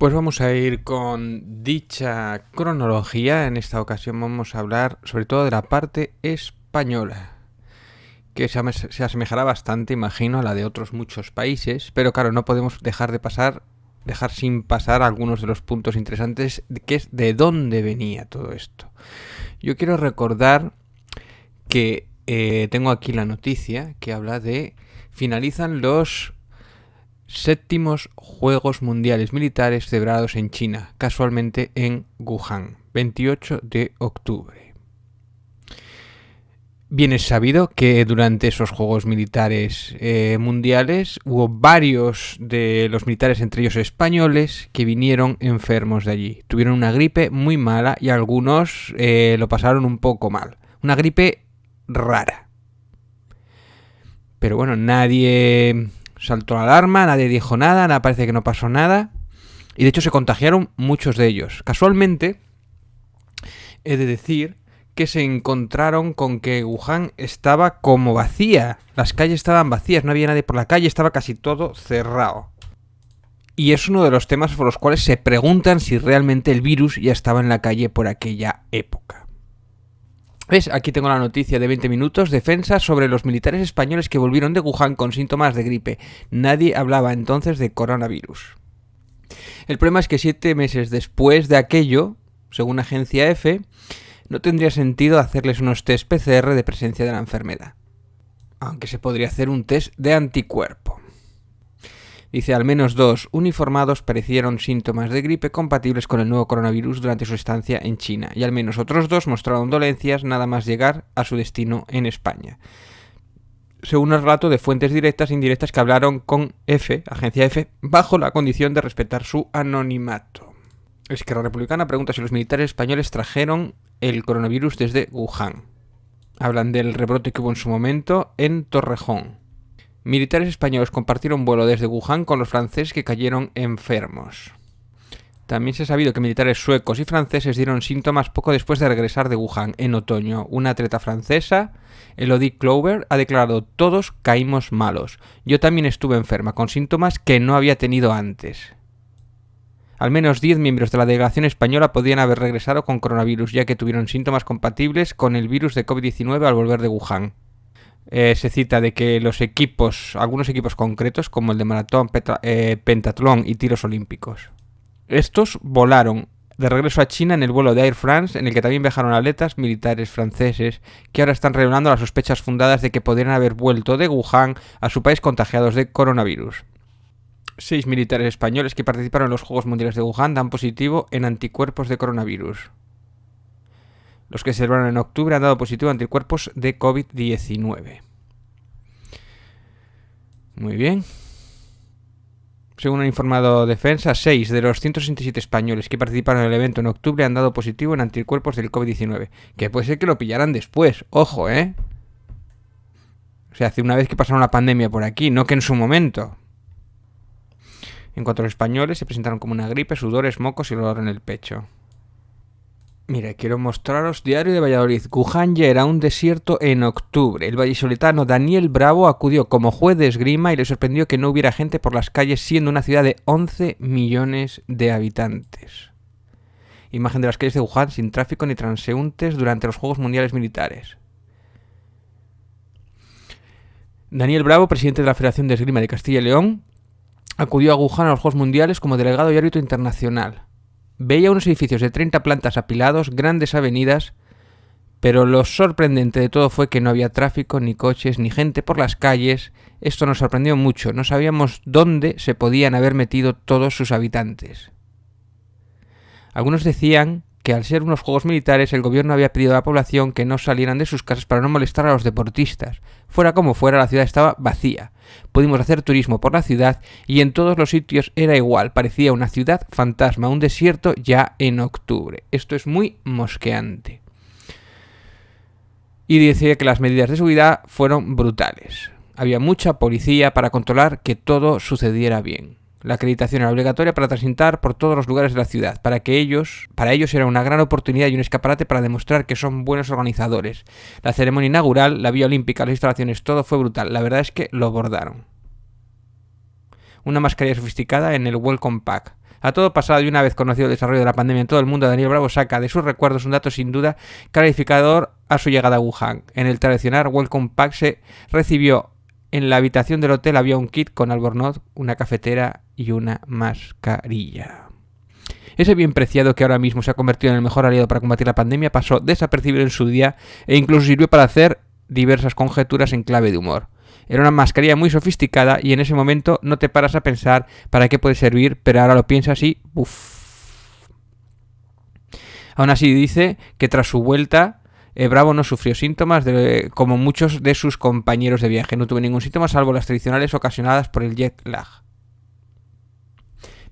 Pues vamos a ir con dicha cronología. En esta ocasión vamos a hablar sobre todo de la parte española, que se asemejará bastante, imagino, a la de otros muchos países, pero claro, no podemos dejar sin pasar algunos de los puntos interesantes, que es de dónde venía todo esto. Yo quiero recordar que tengo aquí la noticia que habla de finalizan los 7º Juegos Mundiales Militares celebrados en China, casualmente en Wuhan, 28 de octubre. Bien es sabido que durante esos Juegos Militares mundiales hubo varios de los militares, entre ellos españoles, que vinieron enfermos de allí. Tuvieron una gripe muy mala y algunos lo pasaron un poco mal. Una gripe rara. Pero bueno, nadie saltó la alarma, nadie dijo nada parece que no pasó nada. Y de hecho se contagiaron muchos de ellos. Casualmente, he de decir que se encontraron con que Wuhan estaba como vacía. Las calles estaban vacías, no había nadie por la calle, estaba casi todo cerrado. Y es uno de los temas por los cuales se preguntan si realmente el virus ya estaba en la calle por aquella época. ¿Ves? Aquí tengo la noticia de 20 minutos. Defensa sobre los militares españoles que volvieron de Wuhan con síntomas de gripe. Nadie hablaba entonces de coronavirus. El problema es que 7 meses después de aquello, según Agencia EFE, no tendría sentido hacerles unos test PCR de presencia de la enfermedad. Aunque se podría hacer un test de anticuerpo. Dice, al menos 2 uniformados parecieron síntomas de gripe compatibles con el nuevo coronavirus durante su estancia en China, y al menos otros 2 mostraron dolencias nada más llegar a su destino en España. Según el relato de fuentes directas e indirectas que hablaron con EFE, Agencia EFE, bajo la condición de respetar su anonimato. Esquerra Republicana pregunta si los militares españoles trajeron el coronavirus desde Wuhan. Hablan del rebrote que hubo en su momento en Torrejón. Militares españoles compartieron vuelo desde Wuhan con los franceses que cayeron enfermos. También se ha sabido que militares suecos y franceses dieron síntomas poco después de regresar de Wuhan en otoño. Una atleta francesa, Elodie Clover, ha declarado: todos caímos malos. Yo también estuve enferma, con síntomas que no había tenido antes. Al menos 10 miembros de la delegación española podían haber regresado con coronavirus, ya que tuvieron síntomas compatibles con el virus de COVID-19 al volver de Wuhan. Se cita de que algunos equipos concretos, como el de maratón, pentatlón y tiros olímpicos, estos volaron de regreso a China en el vuelo de Air France, en el que también viajaron atletas militares franceses, que ahora están revelando las sospechas fundadas de que podrían haber vuelto de Wuhan a su país contagiados de coronavirus. 6 militares españoles que participaron en los Juegos Mundiales de Wuhan dan positivo en anticuerpos de coronavirus. Los que se celebraron en octubre han dado positivo a anticuerpos de COVID-19. Muy bien. Según han informado Defensa, 6 de los 167 españoles que participaron en el evento en octubre han dado positivo en anticuerpos del COVID-19. Que puede ser que lo pillaran después. Ojo, ¿eh? O sea, hace una vez que pasaron la pandemia por aquí, no que en su momento. En cuanto a los españoles, se presentaron como una gripe, sudores, mocos y dolor en el pecho. Mira, quiero mostraros Diario de Valladolid. Wuhan ya era un desierto en octubre. El vallisoletano Daniel Bravo acudió como juez de esgrima y le sorprendió que no hubiera gente por las calles, siendo una ciudad de 11 millones de habitantes. Imagen de las calles de Wuhan sin tráfico ni transeúntes durante los Juegos Mundiales Militares. Daniel Bravo, presidente de la Federación de Esgrima de Castilla y León, acudió a Wuhan a los Juegos Mundiales como delegado y árbitro internacional. Veía unos edificios de 30 plantas apilados, grandes avenidas, pero lo sorprendente de todo fue que no había tráfico, ni coches, ni gente por las calles. Esto nos sorprendió mucho, no sabíamos dónde se podían haber metido todos sus habitantes. Algunos decían que al ser unos juegos militares el gobierno había pedido a la población que no salieran de sus casas para no molestar a los deportistas. Fuera como fuera, la ciudad estaba vacía. Pudimos hacer turismo por la ciudad y en todos los sitios era igual, parecía una ciudad fantasma, un desierto ya en octubre. Esto es muy mosqueante. Y decía que las medidas de seguridad fueron brutales. Había mucha policía para controlar que todo sucediera bien. La acreditación era obligatoria para transitar por todos los lugares de la ciudad. Para ellos era una gran oportunidad y un escaparate para demostrar que son buenos organizadores. La ceremonia inaugural, la vía olímpica, las instalaciones, todo fue brutal. La verdad es que lo bordaron. Una mascarilla sofisticada en el Welcome Pack. A todo pasado y una vez conocido el desarrollo de la pandemia en todo el mundo, Daniel Bravo saca de sus recuerdos un dato sin duda clarificador a su llegada a Wuhan. En el tradicional Welcome Pack se recibió en la habitación del hotel había un kit con albornoz, una cafetera y una mascarilla. Ese bien preciado que ahora mismo se ha convertido en el mejor aliado para combatir la pandemia pasó desapercibido en su día e incluso sirvió para hacer diversas conjeturas en clave de humor. Era una mascarilla muy sofisticada y en ese momento no te paras a pensar para qué puede servir, pero ahora lo piensas y ¡buf! Aún así dice que tras su vuelta Bravo no sufrió síntomas como muchos de sus compañeros de viaje. No tuvo ningún síntoma salvo las tradicionales ocasionadas por el jet lag.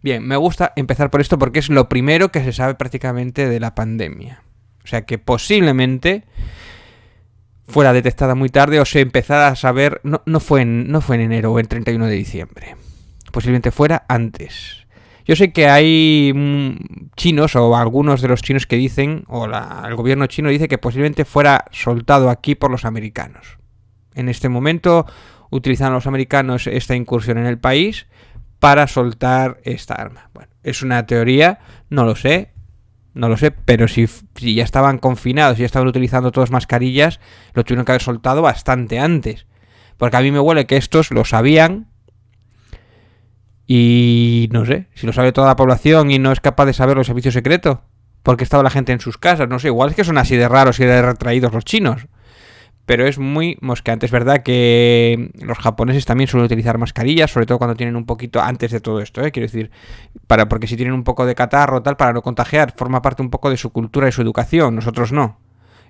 Bien, me gusta empezar por esto porque es lo primero que se sabe prácticamente de la pandemia. O sea que posiblemente fuera detectada muy tarde o se empezara a saber, no fue en enero o en 31 de diciembre. Posiblemente fuera antes. Yo sé que hay chinos o algunos de los chinos que dicen, el gobierno chino dice que posiblemente fuera soltado aquí por los americanos. En este momento utilizan los americanos esta incursión en el país para soltar esta arma. Bueno, es una teoría, no lo sé, pero si ya estaban confinados y ya estaban utilizando todas mascarillas, lo tuvieron que haber soltado bastante antes. Porque a mí me huele que estos lo sabían y no sé, si lo sabe toda la población y no es capaz de saberlo el servicio secreto, porque estaba la gente en sus casas, no sé, igual es que son así de raros y de retraídos los chinos. Pero es muy mosqueante. Es verdad que los japoneses también suelen utilizar mascarillas, sobre todo cuando tienen un poquito, antes de todo esto, quiero decir, porque si tienen un poco de catarro tal, para no contagiar, forma parte un poco de su cultura y su educación, nosotros no.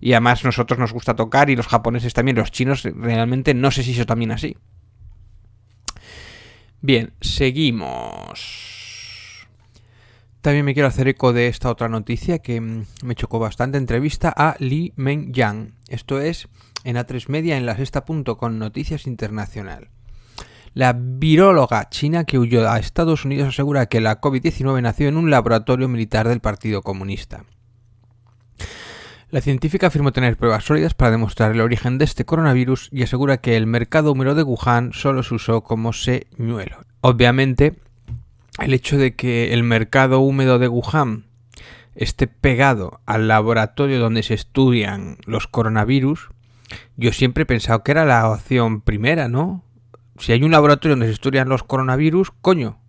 Y además nosotros nos gusta tocar y los japoneses también, los chinos realmente no sé si eso también así. Bien, seguimos. También me quiero hacer eco de esta otra noticia que me chocó bastante. Entrevista a Li Mengyan. Esto es en A3 Media en la sexta.com, Noticias Internacional. La viróloga china que huyó a Estados Unidos asegura que la COVID-19 nació en un laboratorio militar del Partido Comunista. La científica afirmó tener pruebas sólidas para demostrar el origen de este coronavirus y asegura que el mercado húmedo de Wuhan solo se usó como señuelo. Obviamente, el hecho de que el mercado húmedo de Wuhan esté pegado al laboratorio donde se estudian los coronavirus, yo siempre he pensado que era la opción primera, ¿no? Si hay un laboratorio donde se estudian los coronavirus, coño,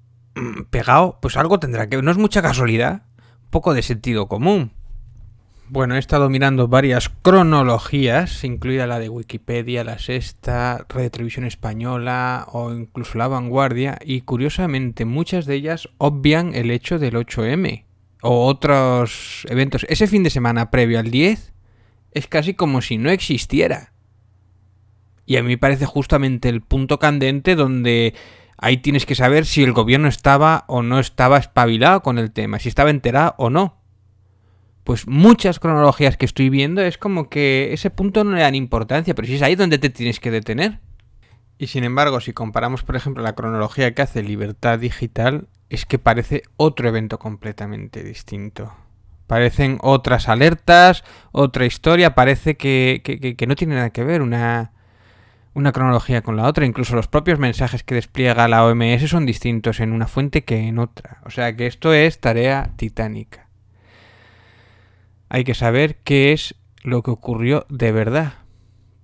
pegado, pues algo tendrá que ver. No es mucha casualidad, un poco de sentido común. Bueno, he estado mirando varias cronologías, incluida la de Wikipedia, La Sexta, Red de Televisión Española o incluso La Vanguardia, y curiosamente muchas de ellas obvian el hecho del 8M o otros eventos. Ese fin de semana previo al 10 es casi como si no existiera. Y a mí me parece justamente el punto candente donde ahí tienes que saber si el gobierno estaba o no estaba espabilado con el tema, si estaba enterado o no. Pues muchas cronologías que estoy viendo es como que ese punto no le dan importancia, pero si es ahí donde te tienes que detener. Y sin embargo, si comparamos, por ejemplo, la cronología que hace Libertad Digital, es que parece otro evento completamente distinto. Parecen otras alertas, otra historia, parece que no tiene nada que ver una cronología con la otra. Incluso los propios mensajes que despliega la OMS son distintos en una fuente que en otra. O sea que esto es tarea titánica. Hay que saber qué es lo que ocurrió de verdad,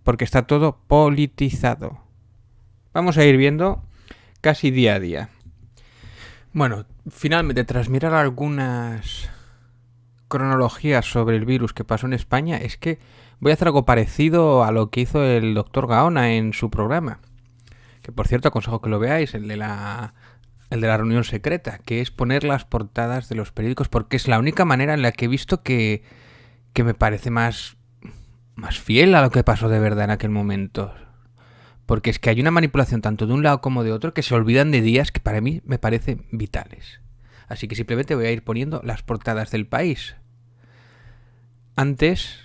porque está todo politizado. Vamos a ir viendo casi día a día. Bueno, finalmente, tras mirar algunas cronologías sobre el virus que pasó en España, es que voy a hacer algo parecido a lo que hizo el doctor Gaona en su programa. Que por cierto, aconsejo que lo veáis, el de la reunión secreta, que es poner las portadas de los periódicos, porque es la única manera en la que he visto que me parece más fiel a lo que pasó de verdad en aquel momento. Porque es que hay una manipulación tanto de un lado como de otro que se olvidan de días que para mí me parecen vitales. Así que simplemente voy a ir poniendo las portadas del País. Antes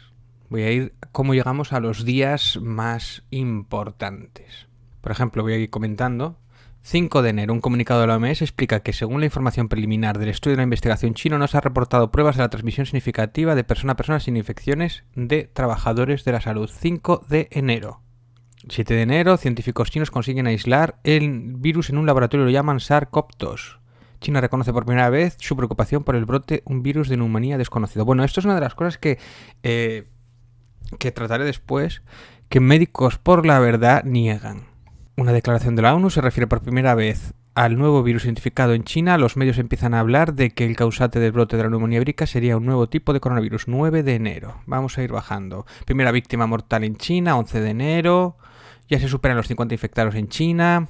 voy a ir cómo llegamos a los días más importantes. Por ejemplo, voy a ir comentando. 5 de enero, un comunicado de la OMS explica que según la información preliminar del estudio de la investigación chino no se ha reportado pruebas de la transmisión significativa de persona a persona sin infecciones de trabajadores de la salud. 5 de enero. 7 de enero, científicos chinos consiguen aislar el virus en un laboratorio, lo llaman SARS-CoV-2. China reconoce por primera vez su preocupación por el brote, un virus de neumonía desconocido. Bueno, esto es una de las cosas que trataré después, que Médicos por la Verdad niegan. Una declaración de la ONU se refiere por primera vez al nuevo virus identificado en China. Los medios empiezan a hablar de que el causante del brote de la neumonía vírica sería un nuevo tipo de coronavirus. 9 de enero. Vamos a ir bajando. Primera víctima mortal en China, 11 de enero. Ya se superan los 50 infectados en China.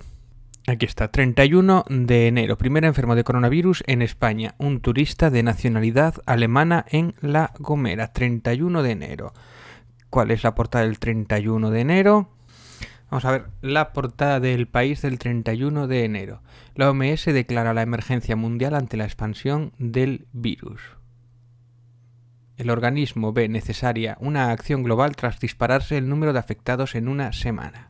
Aquí está, 31 de enero. Primer enfermo de coronavirus en España. Un turista de nacionalidad alemana en La Gomera. 31 de enero. ¿Cuál es la portada del 31 de enero? Vamos a ver la portada del País del 31 de enero. La OMS declara la emergencia mundial ante la expansión del virus. El organismo ve necesaria una acción global tras dispararse el número de afectados en una semana.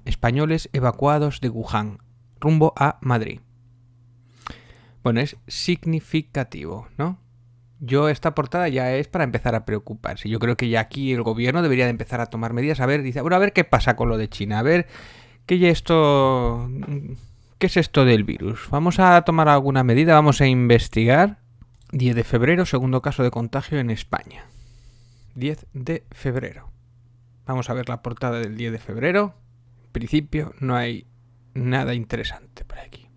Españoles evacuados de Wuhan, rumbo a Madrid. Bueno, es significativo, ¿no? Esta portada ya es para empezar a preocuparse. Yo creo que ya aquí el gobierno debería de empezar a tomar medidas. A ver qué pasa con lo de China. A ver, ¿qué es esto del virus? Vamos a tomar alguna medida, vamos a investigar. 10 de febrero, segundo caso de contagio en España. 10 de febrero. Vamos a ver la portada del 10 de febrero. En principio no hay nada interesante por aquí.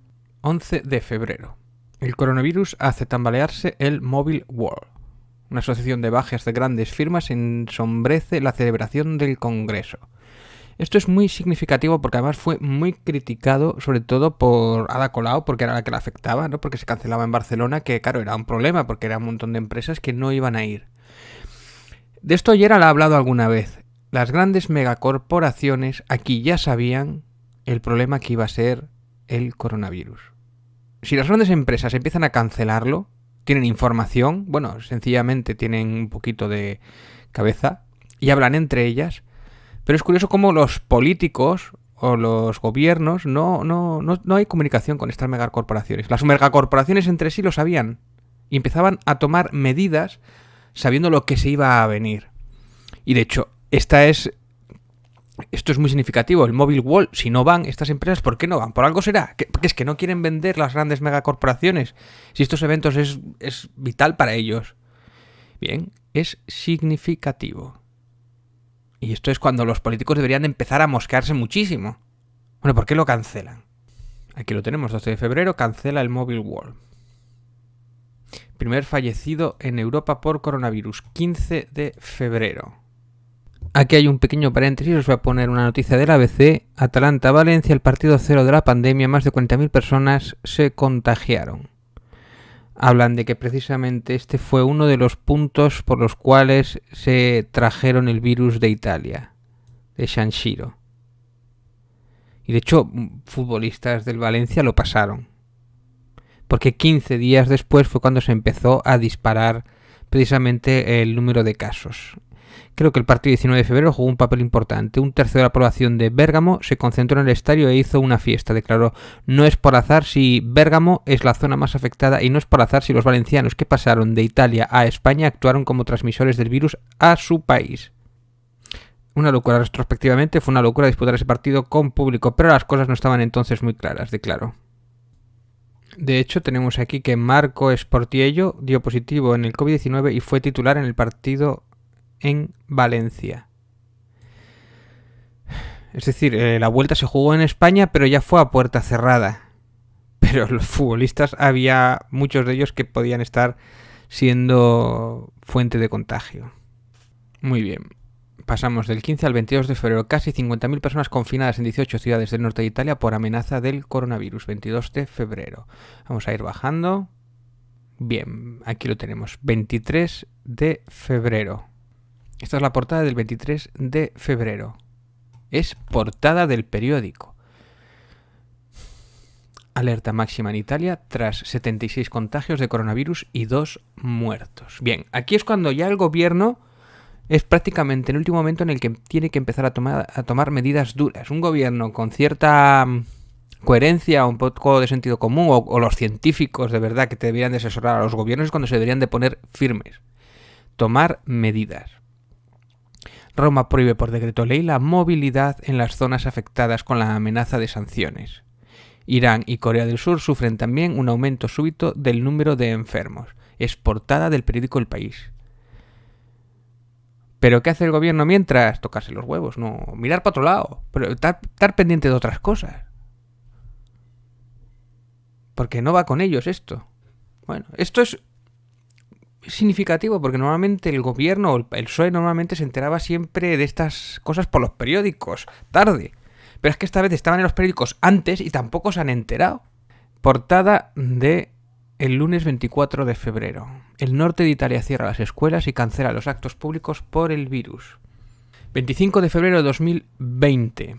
11 de febrero. El coronavirus hace tambalearse el Mobile World. Una asociación de bajas de grandes firmas ensombrece la celebración del Congreso. Esto es muy significativo porque además fue muy criticado, sobre todo por Ada Colau, porque era la que la afectaba, ¿no? Porque se cancelaba en Barcelona, que claro, era un problema, porque era un montón de empresas que no iban a ir. De esto ya la he hablado alguna vez. Las grandes megacorporaciones aquí ya sabían el problema que iba a ser el coronavirus. Si las grandes empresas empiezan a cancelarlo, tienen información, bueno, sencillamente tienen un poquito de cabeza y hablan entre ellas, pero es curioso cómo los políticos o los gobiernos no hay comunicación con estas megacorporaciones. Las megacorporaciones entre sí lo sabían y empezaban a tomar medidas sabiendo lo que se iba a venir. Y de hecho, esto es muy significativo. El Mobile World, si no van estas empresas, ¿por qué no van? ¿Por algo será? Porque es que no quieren vender las grandes megacorporaciones. Si estos eventos es vital para ellos. Bien, es significativo. Y esto es cuando los políticos deberían empezar a mosquearse muchísimo. Bueno, ¿por qué lo cancelan? Aquí lo tenemos, 12 de febrero, cancela el Mobile World. Primer fallecido en Europa por coronavirus, 15 de febrero. Aquí hay un pequeño paréntesis, os voy a poner una noticia del ABC. Atalanta-Valencia, el partido cero de la pandemia, más de 40.000 personas se contagiaron. Hablan de que precisamente este fue uno de los puntos por los cuales se trajeron el virus de Italia, de San Siro. Y de hecho, futbolistas del Valencia lo pasaron. Porque 15 días después fue cuando se empezó a disparar precisamente el número de casos. Creo que el partido 19 de febrero jugó un papel importante. Un tercio de la población de Bérgamo se concentró en el estadio e hizo una fiesta. Declaró: no es por azar si Bérgamo es la zona más afectada y no es por azar si los valencianos que pasaron de Italia a España actuaron como transmisores del virus a su país. Una locura. Retrospectivamente fue una locura disputar ese partido con público, pero las cosas no estaban entonces muy claras, declaró. De hecho, tenemos aquí que Marco Sportiello dio positivo en el COVID-19 y fue titular en el partido en Valencia. Es decir, la vuelta se jugó en España, pero ya fue a puerta cerrada. Pero los futbolistas, había muchos de ellos que podían estar siendo fuente de contagio. Muy bien. Pasamos del 15 al 22 de febrero. Casi 50.000 personas confinadas en 18 ciudades del norte de Italia por amenaza del coronavirus. 22 de febrero. Vamos a ir bajando. Bien, aquí lo tenemos. 23 de febrero. Esta es la portada del 23 de febrero. Es portada del periódico. Alerta máxima en Italia tras 76 contagios de coronavirus y 2 muertos. Bien, aquí es cuando ya el gobierno es prácticamente el último momento en el que tiene que empezar a tomar medidas duras. Un gobierno con cierta coherencia, un poco de sentido común, o los científicos de verdad que deberían de asesorar a los gobiernos, es cuando se deberían de poner firmes. Tomar medidas. Roma prohíbe por decreto ley la movilidad en las zonas afectadas con la amenaza de sanciones. Irán y Corea del Sur sufren también un aumento súbito del número de enfermos. Es portada del periódico El País. ¿Pero qué hace el gobierno mientras? Tocarse los huevos, no. Mirar para otro lado. Pero estar pendiente de otras cosas. Porque no va con ellos esto. Bueno, esto es significativo porque normalmente el gobierno o el PSOE normalmente se enteraba siempre de estas cosas por los periódicos, tarde. Pero es que esta vez estaban en los periódicos antes y tampoco se han enterado. Portada de el lunes 24 de febrero. El norte de Italia cierra las escuelas y cancela los actos públicos por el virus. 25 de febrero de 2020.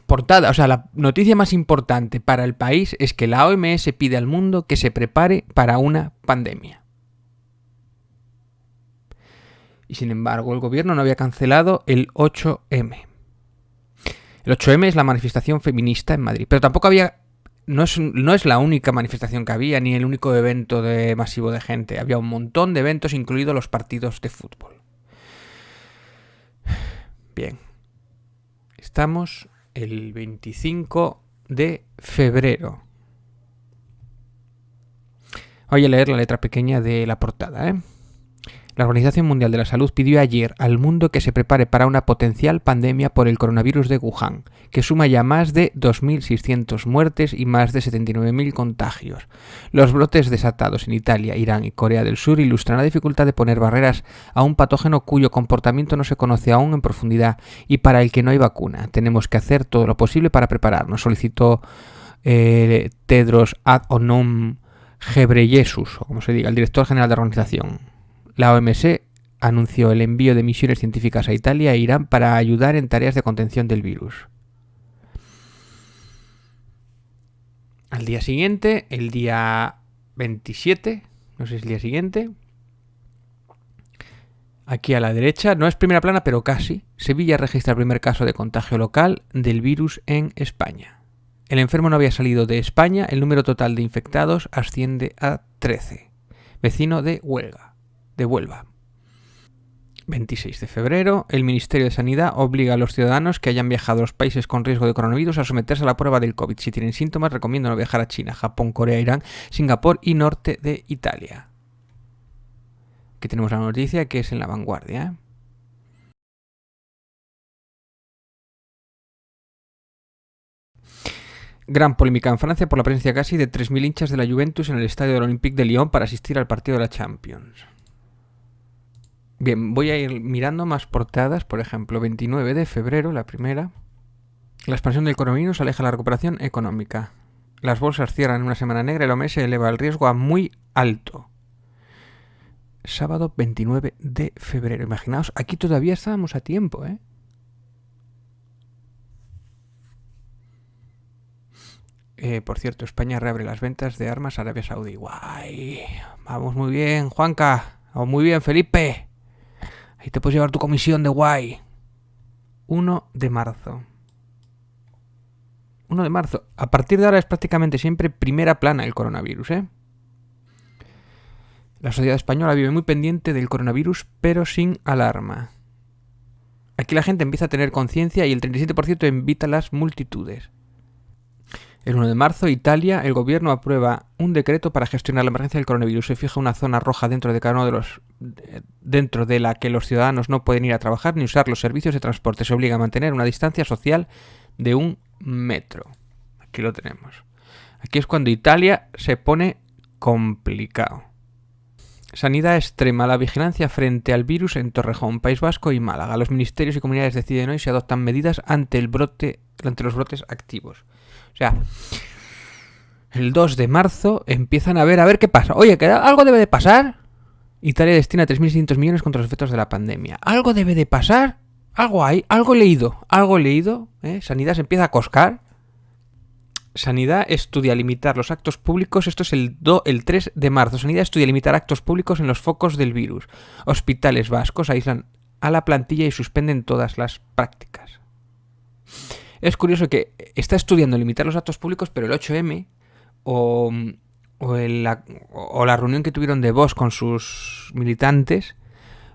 Portada, o sea, la noticia más importante para el país es que la OMS pide al mundo que se prepare para una pandemia. Y sin embargo, el gobierno no había cancelado el 8M. El 8M es la manifestación feminista en Madrid, pero tampoco había... No es la única manifestación que había, ni el único evento masivo de gente. Había un montón de eventos, incluidos los partidos de fútbol. Bien. Estamos el 25 de febrero. Voy a leer la letra pequeña de la portada, ¿eh? La Organización Mundial de la Salud pidió ayer al mundo que se prepare para una potencial pandemia por el coronavirus de Wuhan, que suma ya más de 2.600 muertes y más de 79.000 contagios. Los brotes desatados en Italia, Irán y Corea del Sur ilustran la dificultad de poner barreras a un patógeno cuyo comportamiento no se conoce aún en profundidad y para el que no hay vacuna. Tenemos que hacer todo lo posible para prepararnos, solicitó Tedros Adhanom Ghebreyesus, o como se diga, el director general de la organización. La OMS anunció el envío de misiones científicas a Italia e Irán para ayudar en tareas de contención del virus. Al día siguiente, el día 27, no sé si es el día siguiente, aquí a la derecha, no es primera plana, pero casi, Sevilla registra el primer caso de contagio local del virus en España. El enfermo no había salido de España, el número total de infectados asciende a 13. Vecino de Huelva. 26 de febrero, el Ministerio de Sanidad obliga a los ciudadanos que hayan viajado a los países con riesgo de coronavirus a someterse a la prueba del COVID. Si tienen síntomas, recomiendo no viajar a China, Japón, Corea, Irán, Singapur y norte de Italia. Aquí tenemos la noticia que es en La Vanguardia, ¿eh? Gran polémica en Francia por la presencia casi de 3.000 hinchas de la Juventus en el estadio del Olympique de Lyon para asistir al partido de la Champions. Bien, voy a ir mirando más portadas. Por ejemplo, 29 de febrero, la primera. La expansión del coronavirus aleja la recuperación económica. Las bolsas cierran en una semana negra y la OMS eleva el riesgo a muy alto. Sábado 29 de febrero. Imaginaos, aquí todavía estábamos a tiempo, ¿eh? Por cierto, España reabre las ventas de armas a Arabia Saudí. ¡Guay! Vamos muy bien, Juanca. Vamos muy bien, Felipe. Ahí te puedes llevar tu comisión de guay. 1 de marzo. 1 de marzo. A partir de ahora es prácticamente siempre primera plana el coronavirus, ¿eh? La sociedad española vive muy pendiente del coronavirus, pero sin alarma. Aquí la gente empieza a tener conciencia y el 37% evita las multitudes. El 1 de marzo, Italia, el gobierno aprueba un decreto para gestionar la emergencia del coronavirus. Se fija una zona roja dentro de cada uno de los dentro de la que los ciudadanos no pueden ir a trabajar ni usar los servicios de transporte. Se obliga a mantener una distancia social de 1 metro. Aquí lo tenemos. Aquí es cuando Italia se pone complicado. Sanidad extrema la vigilancia frente al virus en Torrejón, País Vasco y Málaga. Los ministerios y comunidades deciden hoy si adoptan medidas ante los brotes activos. O sea, el 2 de marzo empiezan a ver qué pasa. Oye, que algo debe de pasar. Italia destina 3.600 millones contra los efectos de la pandemia. ¿Algo debe de pasar? Algo hay, algo he leído. Sanidad se empieza a coscar. Sanidad estudia limitar los actos públicos. Esto es el 3 de marzo. Sanidad estudia limitar actos públicos en los focos del virus. Hospitales vascos aíslan a la plantilla y suspenden todas las prácticas. Es curioso que está estudiando limitar los actos públicos, pero el 8M o la reunión que tuvieron de Vox con sus militantes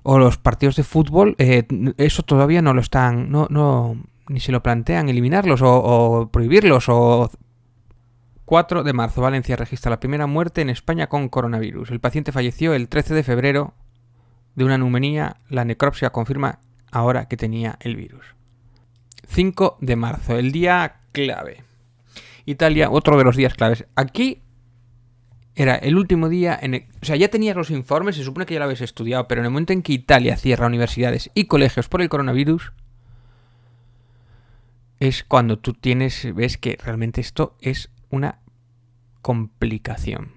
o los partidos de fútbol, eso todavía no lo están, no ni se lo plantean eliminarlos o prohibirlos. 4 de marzo, Valencia registra la primera muerte en España con coronavirus. El paciente falleció el 13 de febrero de una neumonía. La necropsia confirma ahora que tenía el virus. 5 de marzo, el día clave. Italia, otro de los días claves. Aquí era el último día, o sea, ya tenías los informes, se supone que ya lo habéis estudiado, pero en el momento en que Italia cierra universidades y colegios por el coronavirus, es cuando tú ves que realmente esto es una complicación.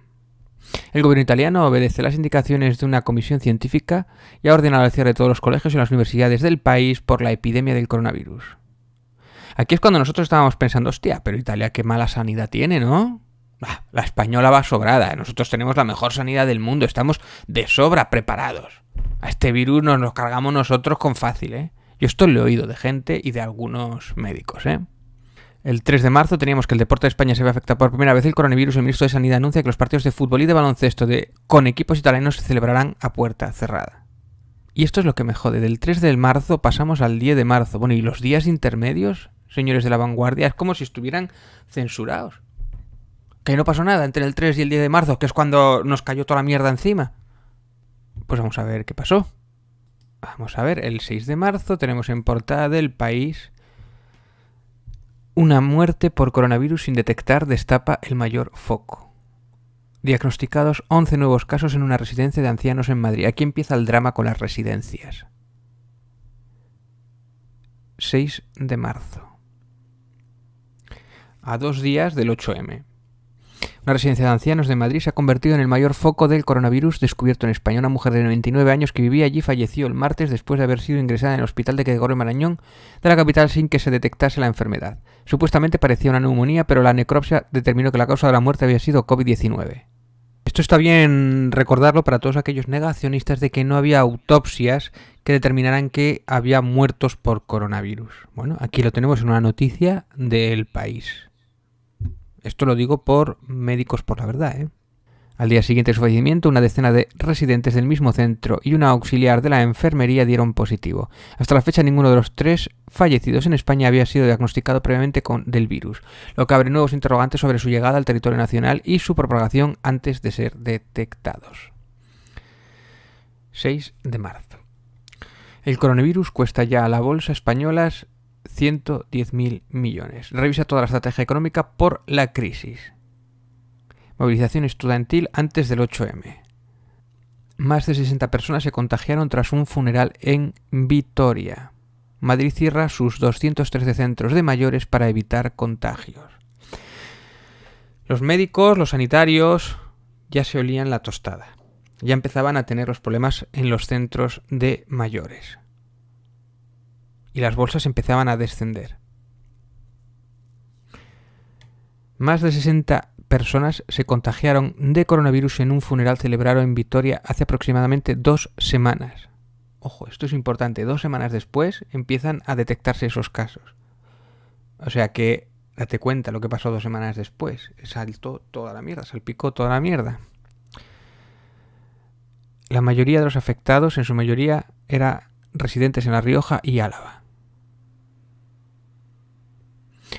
El gobierno italiano obedece las indicaciones de una comisión científica y ha ordenado el cierre de todos los colegios y las universidades del país por la epidemia del coronavirus. Aquí es cuando nosotros estábamos pensando, hostia, pero Italia qué mala sanidad tiene, ¿no? La española va sobrada, nosotros tenemos la mejor sanidad del mundo, estamos de sobra preparados. A este virus nos lo cargamos nosotros con fácil, ¿eh? Yo esto lo he oído de gente y de algunos médicos, ¿eh? El 3 de marzo teníamos que el deporte de España se ve afectado por primera vez el coronavirus. El ministro de Sanidad anuncia que los partidos de fútbol y de baloncesto con equipos italianos se celebrarán a puerta cerrada. Y esto es lo que me jode. Del 3 de marzo pasamos al 10 de marzo. Bueno, ¿y los días intermedios, señores de la vanguardia? Es como si estuvieran censurados. Que no pasó nada entre el 3 y el 10 de marzo, que es cuando nos cayó toda la mierda encima. Pues vamos a ver qué pasó. Vamos a ver, el 6 de marzo tenemos en portada del País: una muerte por coronavirus sin detectar destapa el mayor foco. Diagnosticados 11 nuevos casos en una residencia de ancianos en Madrid. Aquí empieza el drama con las residencias. 6 de marzo. A 2 días del 8M. Una residencia de ancianos de Madrid se ha convertido en el mayor foco del coronavirus descubierto en España. Una mujer de 99 años que vivía allí falleció el martes después de haber sido ingresada en el hospital de Gregorio Marañón de la capital sin que se detectase la enfermedad. Supuestamente parecía una neumonía, pero la necropsia determinó que la causa de la muerte había sido COVID-19. Esto está bien recordarlo para todos aquellos negacionistas de que no había autopsias que determinaran que había muertos por coronavirus. Bueno, aquí lo tenemos en una noticia del País. Esto lo digo por Médicos por la Verdad, ¿eh? Al día siguiente de su fallecimiento, una decena de residentes del mismo centro y una auxiliar de la enfermería dieron positivo. Hasta la fecha, ninguno de los 3 fallecidos en España había sido diagnosticado previamente del virus, lo que abre nuevos interrogantes sobre su llegada al territorio nacional y su propagación antes de ser detectados. 6 de marzo. El coronavirus cuesta ya a la bolsa española 110.000 millones. Revisa toda la estrategia económica por la crisis. Movilización estudiantil antes del 8M. Más de 60 personas se contagiaron tras un funeral en Vitoria. Madrid cierra sus 213 centros de mayores para evitar contagios. Los médicos, los sanitarios, ya se olían la tostada. Ya empezaban a tener los problemas en los centros de mayores. Y las bolsas empezaban a descender. Más de 60 personas se contagiaron de coronavirus en un funeral celebrado en Vitoria hace aproximadamente 2 semanas. Ojo, esto es importante. 2 semanas después empiezan a detectarse esos casos. O sea que, date cuenta lo que pasó 2 semanas después. Saltó toda la mierda, salpicó toda la mierda. La mayoría de los afectados, en su mayoría, eran residentes en La Rioja y Álava.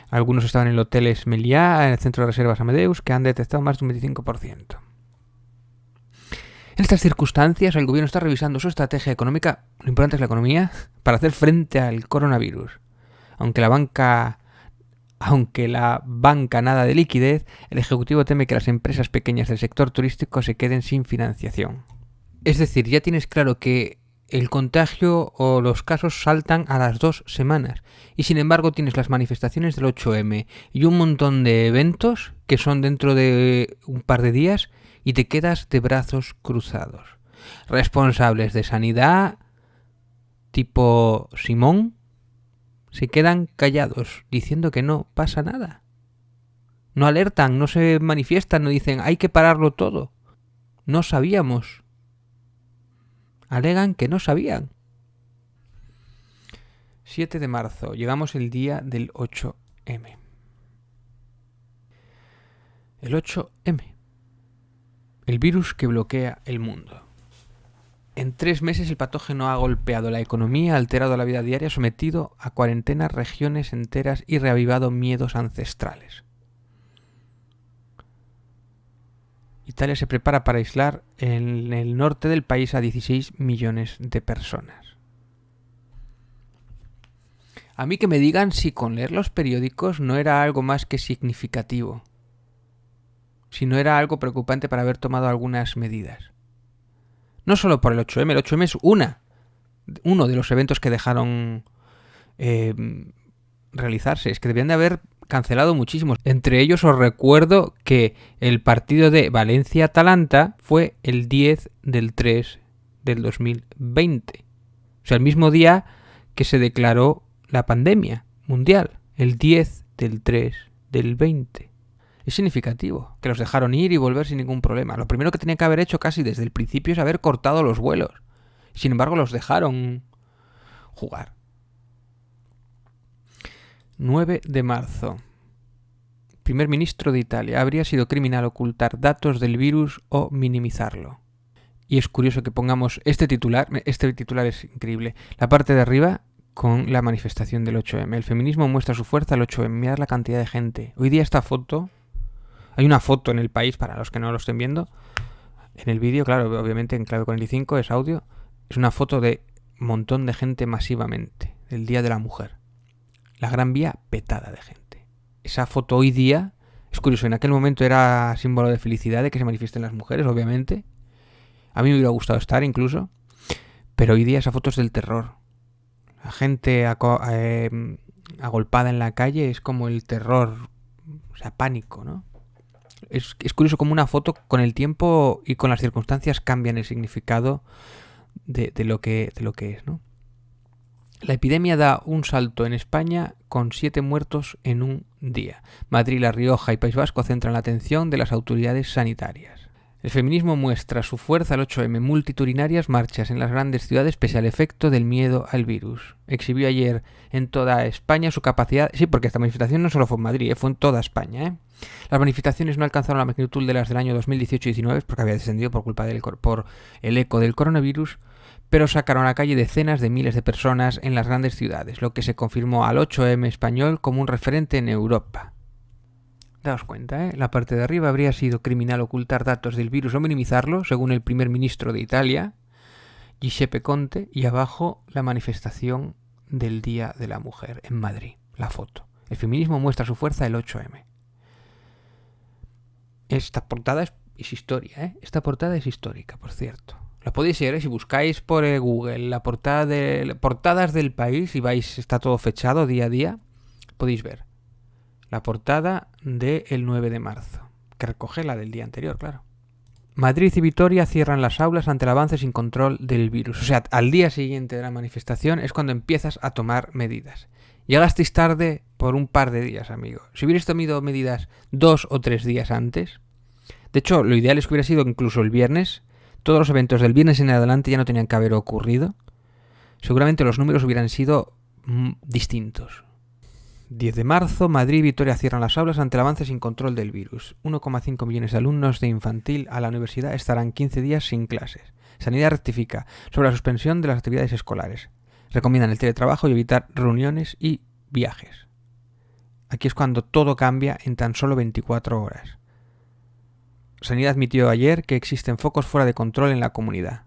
Algunos estaban en el Hotel Esmeliá, en el Centro de Reservas Amadeus, que han detectado más de un 25%. En estas circunstancias, el gobierno está revisando su estrategia económica, lo importante es la economía, para hacer frente al coronavirus. Aunque la banca nada de liquidez, el Ejecutivo teme que las empresas pequeñas del sector turístico se queden sin financiación. Es decir, ya tienes claro que el contagio o los casos saltan a las 2 semanas y sin embargo tienes las manifestaciones del 8M y un montón de eventos que son dentro de un par de días y te quedas de brazos cruzados. Responsables de sanidad tipo Simón se quedan callados diciendo que no pasa nada. No alertan, no se manifiestan, no dicen hay que pararlo todo. No sabíamos. Alegan que no sabían. 7 de marzo. Llegamos el día del 8M. El 8M. El virus que bloquea el mundo. En 3 meses el patógeno ha golpeado la economía, alterado la vida diaria, sometido a cuarentena regiones enteras y reavivado miedos ancestrales. Italia se prepara para aislar en el norte del país a 16 millones de personas. A mí que me digan si con leer los periódicos no era algo más que significativo. Si no era algo preocupante para haber tomado algunas medidas. No solo por el 8M, el 8M es uno de los eventos que dejaron realizarse. Es que debían de haber cancelado muchísimos. Entre ellos os recuerdo que el partido de Valencia-Atalanta fue el 10 del 3 del 2020. O sea, el mismo día que se declaró la pandemia mundial, el 10 del 3 del 20. Es significativo que los dejaron ir y volver sin ningún problema. Lo primero que tenían que haber hecho casi desde el principio es haber cortado los vuelos. Sin embargo, los dejaron jugar. 9 de marzo. Primer ministro de Italia. Habría sido criminal ocultar datos del virus o minimizarlo. Y es curioso que pongamos este titular. Este titular es increíble. La parte de arriba con la manifestación del 8M. El feminismo muestra su fuerza al 8M. Mirad la cantidad de gente. Hoy día esta foto... Hay una foto en El País, para los que no lo estén viendo. En el vídeo, claro, obviamente en clave 45 es audio. Es una foto de un montón de gente masivamente. El Día de la Mujer. La Gran Vía petada de gente. Esa foto hoy día, es curioso, en aquel momento era símbolo de felicidad, de que se manifiesten las mujeres, obviamente. A mí me hubiera gustado estar incluso. Pero hoy día esa foto es del terror. La gente agolpada en la calle es como el terror, o sea, pánico, ¿no? Es curioso cómo una foto con el tiempo y con las circunstancias cambian el significado de lo que es, ¿no? La epidemia da un salto en España con 7 muertos en un día. Madrid, La Rioja y País Vasco centran la atención de las autoridades sanitarias. El feminismo muestra su fuerza al 8M, multitudinarias marchas en las grandes ciudades pese al efecto del miedo al virus. Exhibió ayer en toda España su capacidad... Sí, porque esta manifestación no solo fue en Madrid, fue en toda España. Las manifestaciones no alcanzaron la magnitud de las del año 2018-19 porque había descendido por el eco del coronavirus, pero sacaron a la calle decenas de miles de personas en las grandes ciudades, lo que se confirmó al 8M español como un referente en Europa. Daos cuenta, la parte de arriba habría sido criminal ocultar datos del virus o minimizarlo, según el primer ministro de Italia, Giuseppe Conte, y abajo la manifestación del Día de la Mujer en Madrid, la foto. El feminismo muestra su fuerza el 8M. Esta portada es historia, Esta portada es histórica, por cierto. La podéis ver, si buscáis por Google la portada de portadas del país y vais, está todo fechado día a día, podéis ver. La portada del 9 de marzo, que recoge la del día anterior, claro. Madrid y Vitoria cierran las aulas ante el avance sin control del virus. O sea, al día siguiente de la manifestación es cuando empiezas a tomar medidas. Llegasteis tarde por un par de días, amigo. Si hubierais tomado medidas 2 o 3 días antes... De hecho, lo ideal es que hubiera sido incluso el viernes. Todos los eventos del viernes en adelante ya no tenían que haber ocurrido. Seguramente los números hubieran sido distintos. 10 de marzo, Madrid y Vitoria cierran las aulas ante el avance sin control del virus. 1,5 millones de alumnos de infantil a la universidad estarán 15 días sin clases. Sanidad rectifica sobre la suspensión de las actividades escolares. Recomiendan el teletrabajo y evitar reuniones y viajes. Aquí es cuando todo cambia en tan solo 24 horas. Sanidad admitió ayer que existen focos fuera de control en la comunidad.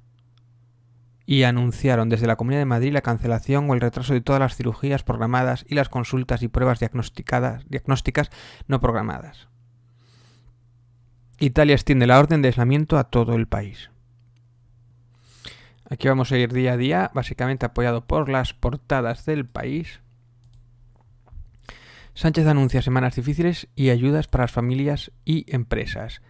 Y anunciaron desde la Comunidad de Madrid la cancelación o el retraso de todas las cirugías programadas y las consultas y pruebas diagnósticas no programadas. Italia extiende la orden de aislamiento a todo el país. Aquí vamos a ir día a día, básicamente apoyado por las portadas del país. Sánchez anuncia semanas difíciles y ayudas para las familias y empresas.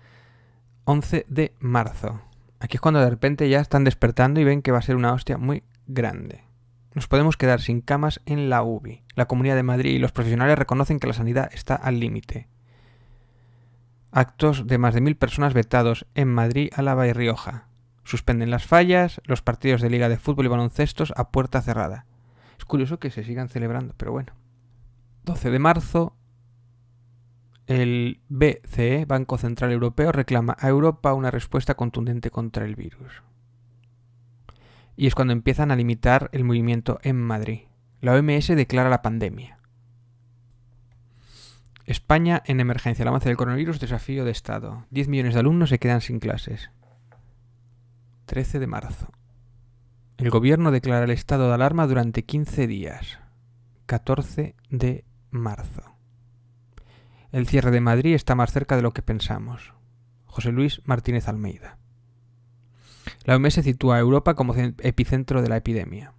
11 de marzo. Aquí es cuando de repente ya están despertando y ven que va a ser una hostia muy grande. Nos podemos quedar sin camas en la UBI. La Comunidad de Madrid y los profesionales reconocen que la sanidad está al límite. Actos de más de 1.000 personas vetados en Madrid, Álava y Rioja. Suspenden las fallas, los partidos de Liga de Fútbol y Baloncestos a puerta cerrada. Es curioso que se sigan celebrando, pero bueno. 12 de marzo. El BCE, Banco Central Europeo, reclama a Europa una respuesta contundente contra el virus. y es cuando empiezan a limitar el movimiento en Madrid. La OMS declara la pandemia. España en emergencia. El avance del coronavirus, desafío de Estado. 10 millones de alumnos se quedan sin clases. 13 de marzo. El gobierno declara el estado de alarma durante 15 días. 14 de marzo. El cierre de Madrid está más cerca de lo que pensamos. José Luis Martínez Almeida. La OMS sitúa a Europa como epicentro de la epidemia.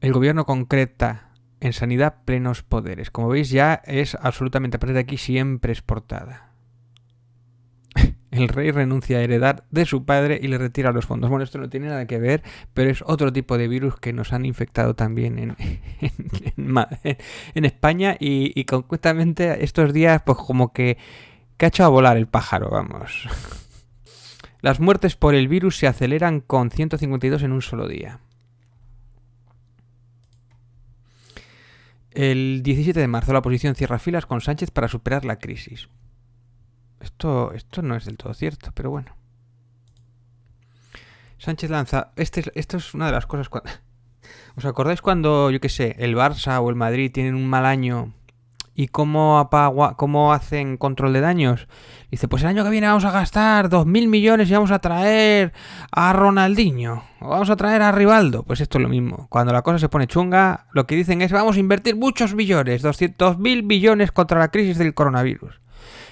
El gobierno concreta en sanidad plenos poderes. Como veis, ya es absolutamente, a partir de aquí, siempre exportada. El rey renuncia a heredar de su padre y le retira los fondos. Bueno, esto no tiene nada que ver, pero es otro tipo de virus que nos han infectado también en España y concretamente estos días, pues como que ha hecho a volar el pájaro, vamos. Las muertes por el virus se aceleran con 152 en un solo día. El 17 de marzo la oposición cierra filas con Sánchez para superar la crisis. Esto no es del todo cierto, pero bueno. Sánchez lanza... Esto es una de las cosas... ¿Os acordáis cuando, yo qué sé, el Barça o el Madrid tienen un mal año y cómo hacen control de daños? Dice, pues el año que viene vamos a gastar 2.000 millones y vamos a traer a Ronaldinho o vamos a traer a Rivaldo. Pues esto es lo mismo. Cuando la cosa se pone chunga, lo que dicen es vamos a invertir muchos billones, 200.000 billones contra la crisis del coronavirus.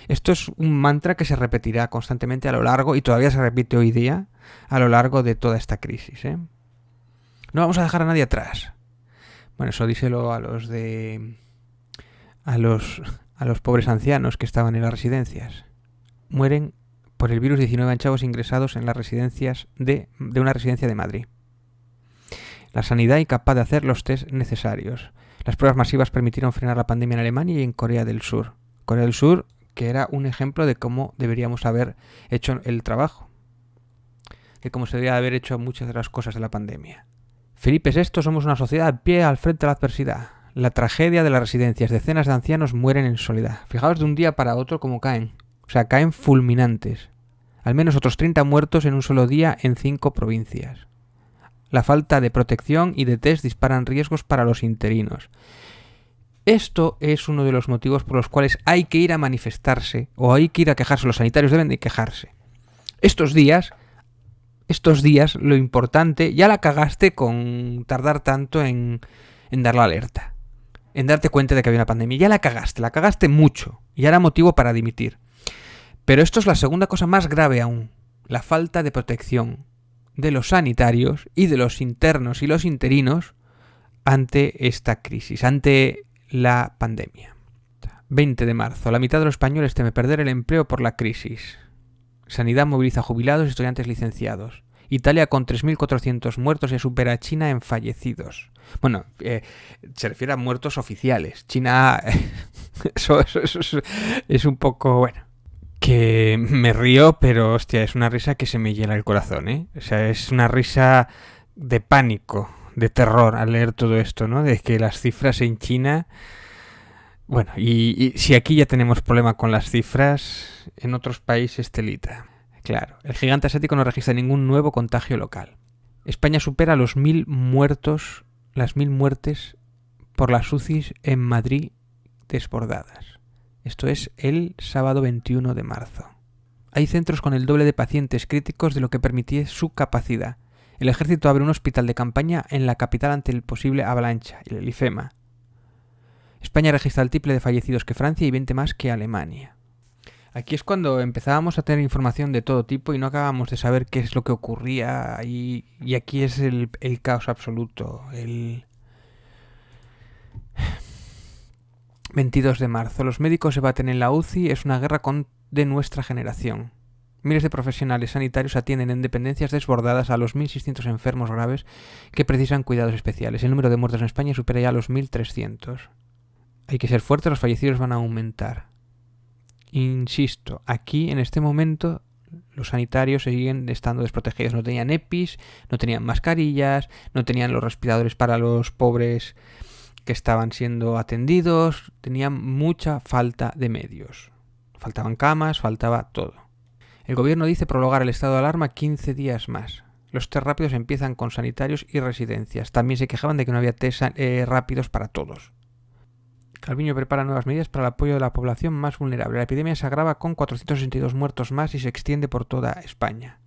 Esto es un mantra que se repetirá constantemente a lo largo, y todavía se repite hoy día, a lo largo de toda esta crisis, ¿eh? No vamos a dejar a nadie atrás. Bueno, eso díselo a los pobres ancianos que estaban en las residencias. Mueren por el virus 19 anchavos ingresados en las residencias de una residencia de Madrid. La sanidad incapaz de hacer los test necesarios. Las pruebas masivas permitieron frenar la pandemia en Alemania y en Corea del Sur. Corea del Sur, que era un ejemplo de cómo deberíamos haber hecho el trabajo, de cómo se debería haber hecho muchas de las cosas de la pandemia. Felipe VI, somos una sociedad al pie al frente de la adversidad. La tragedia de las residencias, decenas de ancianos mueren en soledad. Fijaos de un día para otro cómo caen, o sea, caen fulminantes. Al menos otros 30 muertos en un solo día en 5 provincias. La falta de protección y de test disparan riesgos para los interinos. Esto es uno de los motivos por los cuales hay que ir a manifestarse o hay que ir a quejarse. Los sanitarios deben de quejarse. Estos días, lo importante, ya la cagaste con tardar tanto en dar la alerta, en darte cuenta de que había una pandemia. Ya la cagaste mucho y era motivo para dimitir. Pero esto es la segunda cosa más grave aún, la falta de protección de los sanitarios y de los internos y los interinos ante esta crisis, ante la pandemia. 20 de marzo. La mitad de los españoles teme perder el empleo por la crisis. Sanidad moviliza jubilados y estudiantes licenciados. Italia con 3.400 muertos y supera a China en fallecidos. Bueno, se refiere a muertos oficiales. China... eso es un poco... Bueno, que me río, pero hostia, es una risa que se me hiela el corazón, ¿eh? O sea, es una risa de pánico, de terror al leer todo esto, ¿no? De que las cifras en China... Bueno, y si aquí ya tenemos problema con las cifras, en otros países telita. Claro, el gigante asiático no registra ningún nuevo contagio local. España supera los 1.000 muertos, las 1.000 muertes por las UCIs en Madrid desbordadas. Esto es el sábado 21 de marzo. Hay centros con el doble de pacientes críticos de lo que permitía su capacidad. El ejército abre un hospital de campaña en la capital ante el posible avalancha, el IFEMA. España registra el triple de fallecidos que Francia y 20 más que Alemania. Aquí es cuando empezábamos a tener información de todo tipo y no acabábamos de saber qué es lo que ocurría y aquí es el caos absoluto. El 22 de marzo. Los médicos se baten en la UCI, es una guerra de nuestra generación. Miles de profesionales sanitarios atienden en dependencias desbordadas a los 1.600 enfermos graves que precisan cuidados especiales. El número de muertos en España supera ya los 1.300. Hay que ser fuertes, los fallecidos van a aumentar. Insisto, aquí en este momento los sanitarios siguen estando desprotegidos. No tenían EPIs, no tenían mascarillas, no tenían los respiradores para los pobres que estaban siendo atendidos. Tenían mucha falta de medios. Faltaban camas, faltaba todo. El gobierno dice prolongar el estado de alarma 15 días más. Los test rápidos empiezan con sanitarios y residencias. También se quejaban de que no había test rápidos para todos. Calviño prepara nuevas medidas para el apoyo de la población más vulnerable. La epidemia se agrava con 462 muertos más y se extiende por toda España.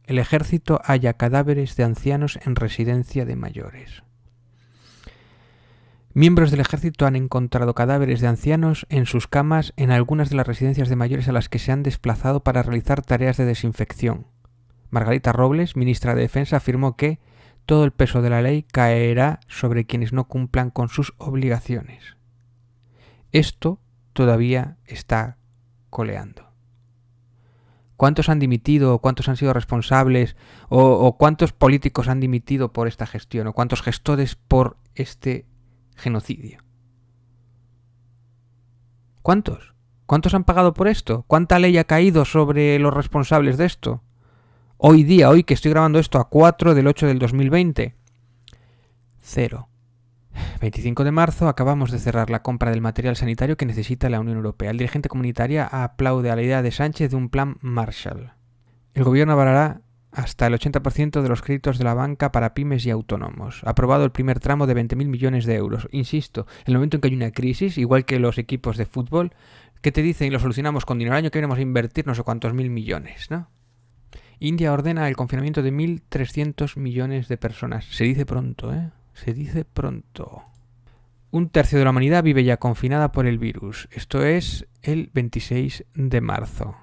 El ejército halla cadáveres de ancianos en residencia de mayores. Miembros del ejército han encontrado cadáveres de ancianos en sus camas en algunas de las residencias de mayores a las que se han desplazado para realizar tareas de desinfección. Margarita Robles, ministra de Defensa, afirmó que todo el peso de la ley caerá sobre quienes no cumplan con sus obligaciones. Esto todavía está coleando. ¿Cuántos han dimitido o cuántos han sido responsables o cuántos políticos han dimitido por esta gestión o cuántos gestores por este genocidio? ¿Cuántos? ¿Cuántos han pagado por esto? ¿Cuánta ley ha caído sobre los responsables de esto? Hoy que estoy grabando esto a 4 del 8 del 2020. 0. 25 de marzo acabamos de cerrar la compra del material sanitario que necesita la Unión Europea. El dirigente comunitario aplaude a la idea de Sánchez de un plan Marshall. El gobierno avalará hasta el 80% de los créditos de la banca para pymes y autónomos. Ha aprobado el primer tramo de 20.000 millones de euros. Insisto, en el momento en que hay una crisis, igual que los equipos de fútbol, ¿qué te dicen? Y lo solucionamos con dinero. El año que viene vamos a invertir no sé cuántos mil millones, ¿no? India ordena el confinamiento de 1.300 millones de personas. Se dice pronto, ¿eh? Se dice pronto. 1/3 de la humanidad vive ya confinada por el virus. Esto es el 26 de marzo.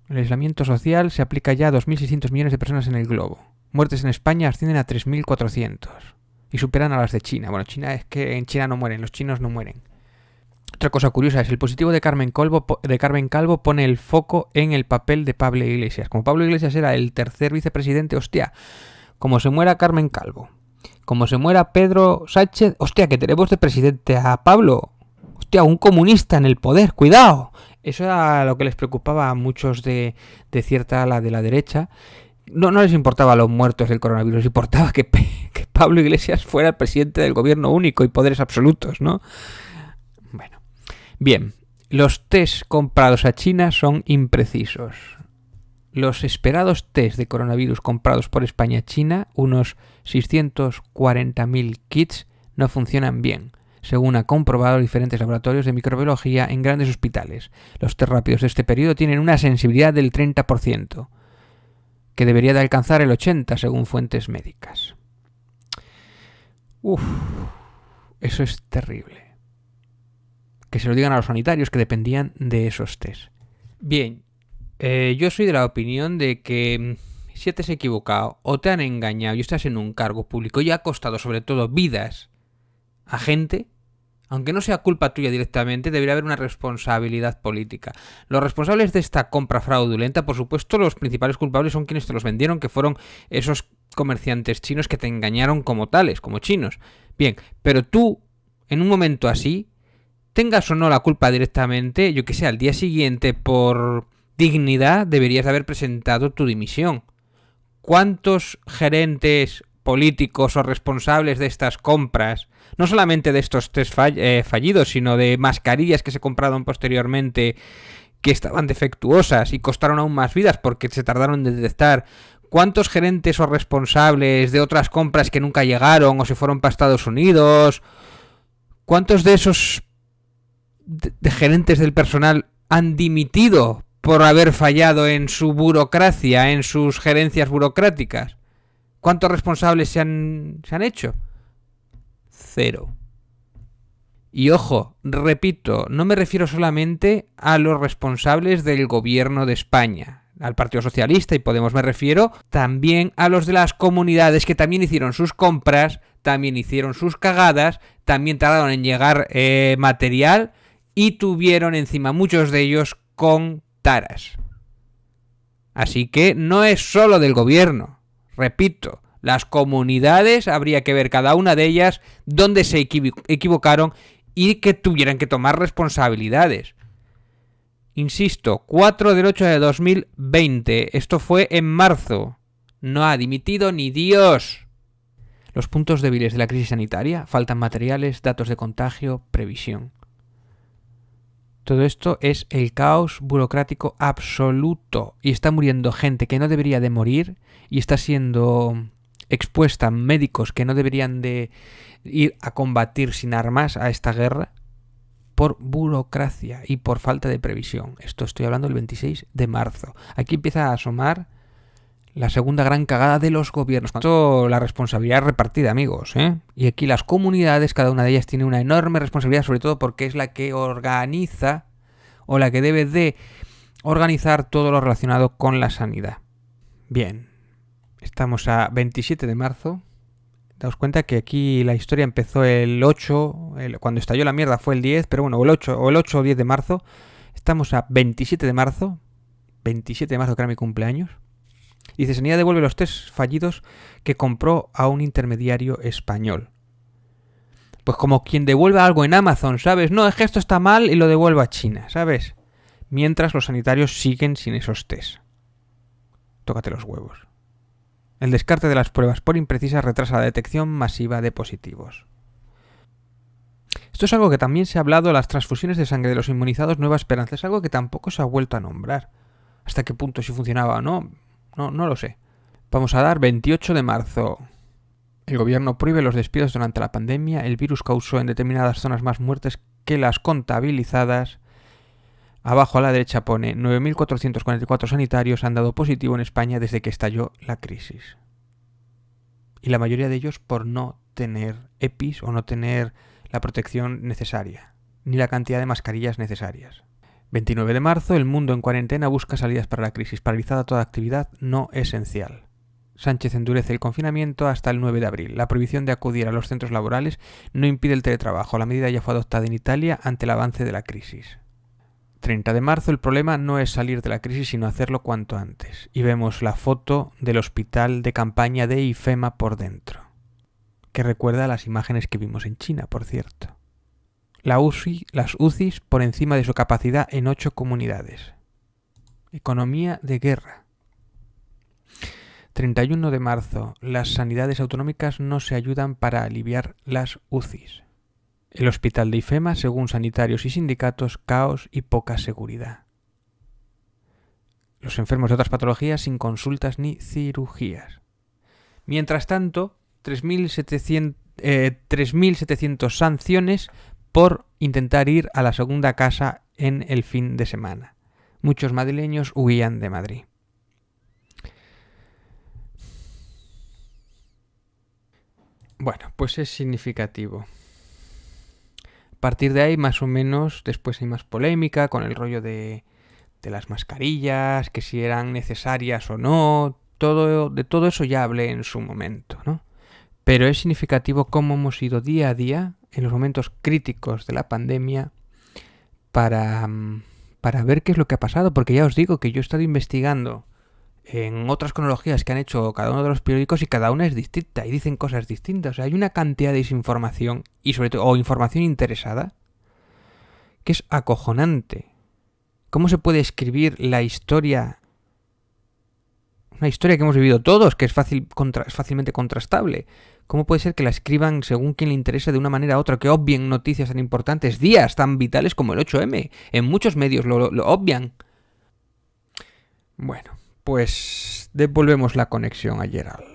El aislamiento social se aplica ya a 2.600 millones de personas en el globo. Muertes en España ascienden a 3.400 y superan a las de China. Bueno, China es que en China no mueren, los chinos no mueren. Otra cosa curiosa es el positivo de Carmen Calvo pone el foco en el papel de Pablo Iglesias. Como Pablo Iglesias era el tercer vicepresidente, hostia, como se muera Carmen Calvo, como se muera Pedro Sánchez, hostia, que tenemos de presidente a Pablo, hostia, un comunista en el poder, cuidado. Eso era lo que les preocupaba a muchos de cierta ala de la derecha. No les importaba los muertos del coronavirus, les importaba que Pablo Iglesias fuera el presidente del gobierno único y poderes absolutos, ¿no? Bueno. Bien, los test comprados a China son imprecisos. Los esperados test de coronavirus comprados por España a China, unos 640.000 kits, no funcionan bien, según ha comprobado diferentes laboratorios de microbiología en grandes hospitales. Los test rápidos de este periodo tienen una sensibilidad del 30%, que debería de alcanzar el 80% según fuentes médicas. Eso es terrible. Que se lo digan a los sanitarios que dependían de esos test. Bien, yo soy de la opinión de que si te has equivocado o te han engañado y estás en un cargo público y ha costado sobre todo vidas a gente, aunque no sea culpa tuya directamente, debería haber una responsabilidad política. Los responsables de esta compra fraudulenta, por supuesto, los principales culpables son quienes te los vendieron, que fueron esos comerciantes chinos que te engañaron como tales, como chinos. Bien, pero tú, en un momento así, tengas o no la culpa directamente, yo que sé, al día siguiente, por dignidad, deberías haber presentado tu dimisión. ¿Cuántos gerentes políticos o responsables de estas compras, no solamente de estos test fallidos, sino de mascarillas que se compraron posteriormente, que estaban defectuosas y costaron aún más vidas porque se tardaron en detectar? ¿Cuántos gerentes o responsables de otras compras que nunca llegaron o se fueron para Estados Unidos? ¿Cuántos de esos de gerentes del personal han dimitido por haber fallado en su burocracia, en sus gerencias burocráticas? ¿Cuántos responsables se han hecho? 0. Y ojo, repito, no me refiero solamente a los responsables del gobierno de España, al Partido Socialista y Podemos, me refiero también a los de las comunidades que también hicieron sus compras, también hicieron sus cagadas, también tardaron en llegar material y tuvieron encima muchos de ellos con taras. Así que no es solo del gobierno. Repito, las comunidades habría que ver cada una de ellas dónde se equivocaron y que tuvieran que tomar responsabilidades. Insisto, 4 del 8 de 2020. Esto fue en marzo. No ha dimitido ni Dios. Los puntos débiles de la crisis sanitaria: faltan materiales, datos de contagio, previsión. Todo esto es el caos burocrático absoluto y está muriendo gente que no debería de morir y está siendo expuesta médicos que no deberían de ir a combatir sin armas a esta guerra por burocracia y por falta de previsión. Esto estoy hablando del 26 de marzo. Aquí empieza a asomar la segunda gran cagada de los gobiernos. Esto, la responsabilidad es repartida, amigos, ¿eh? Y aquí las comunidades, cada una de ellas tiene una enorme responsabilidad, sobre todo porque es la que organiza o la que debe de organizar todo lo relacionado con la sanidad. Bien, estamos a 27 de marzo. Daos cuenta que aquí la historia empezó el 8, cuando estalló la mierda fue el 10, pero bueno, el 8 o 10 de marzo. Estamos a 27 de marzo, 27 de marzo que era mi cumpleaños. Dice, Sanidad devuelve los test fallidos que compró a un intermediario español. Pues como quien devuelve algo en Amazon, ¿sabes? No, es que esto está mal y lo devuelvo a China, ¿sabes? Mientras los sanitarios siguen sin esos test. Tócate los huevos. El descarte de las pruebas por imprecisas retrasa la detección masiva de positivos. Esto es algo que también se ha hablado, las transfusiones de sangre de los inmunizados Nueva Esperanza. Es algo que tampoco se ha vuelto a nombrar. ¿Hasta qué punto si funcionaba o no? No lo sé. Vamos a dar 28 de marzo. El gobierno prohíbe los despidos durante la pandemia. El virus causó en determinadas zonas más muertes que las contabilizadas. Abajo a la derecha pone 9.444 sanitarios han dado positivo en España desde que estalló la crisis. Y la mayoría de ellos por no tener EPIs o no tener la protección necesaria, ni la cantidad de mascarillas necesarias. 29 de marzo, el mundo en cuarentena busca salidas para la crisis, paralizada toda actividad no esencial. Sánchez endurece el confinamiento hasta el 9 de abril. La prohibición de acudir a los centros laborales no impide el teletrabajo. La medida ya fue adoptada en Italia ante el avance de la crisis. 30 de marzo, el problema no es salir de la crisis, sino hacerlo cuanto antes. Y vemos la foto del hospital de campaña de IFEMA por dentro, que recuerda a las imágenes que vimos en China, por cierto. Las UCIs por encima de su capacidad en 8 comunidades. Economía de guerra. 31 de marzo, las sanidades autonómicas no se ayudan para aliviar las UCIs. El hospital de IFEMA, según sanitarios y sindicatos, caos y poca seguridad. Los enfermos de otras patologías sin consultas ni cirugías. Mientras tanto, 3.700 sanciones por intentar ir a la segunda casa en el fin de semana. Muchos madrileños huían de Madrid. Bueno, pues es significativo. A partir de ahí, más o menos, después hay más polémica con el rollo de las mascarillas, que si eran necesarias o no. De todo eso ya hablé en su momento, ¿no? Pero es significativo cómo hemos ido día a día, en los momentos críticos de la pandemia, para ver qué es lo que ha pasado. Porque ya os digo que yo he estado investigando en otras cronologías que han hecho cada uno de los periódicos y cada una es distinta y dicen cosas distintas. O sea, hay una cantidad de desinformación y sobre todo, o información interesada, que es acojonante. ¿Cómo se puede escribir la historia? Una historia que hemos vivido todos, que es fácilmente contrastable. ¿Cómo puede ser que la escriban según quien le interese de una manera u otra, que obvien noticias tan importantes, días tan vitales como el 8M? En muchos medios lo obvian. Bueno, pues devolvemos la conexión a Gerald.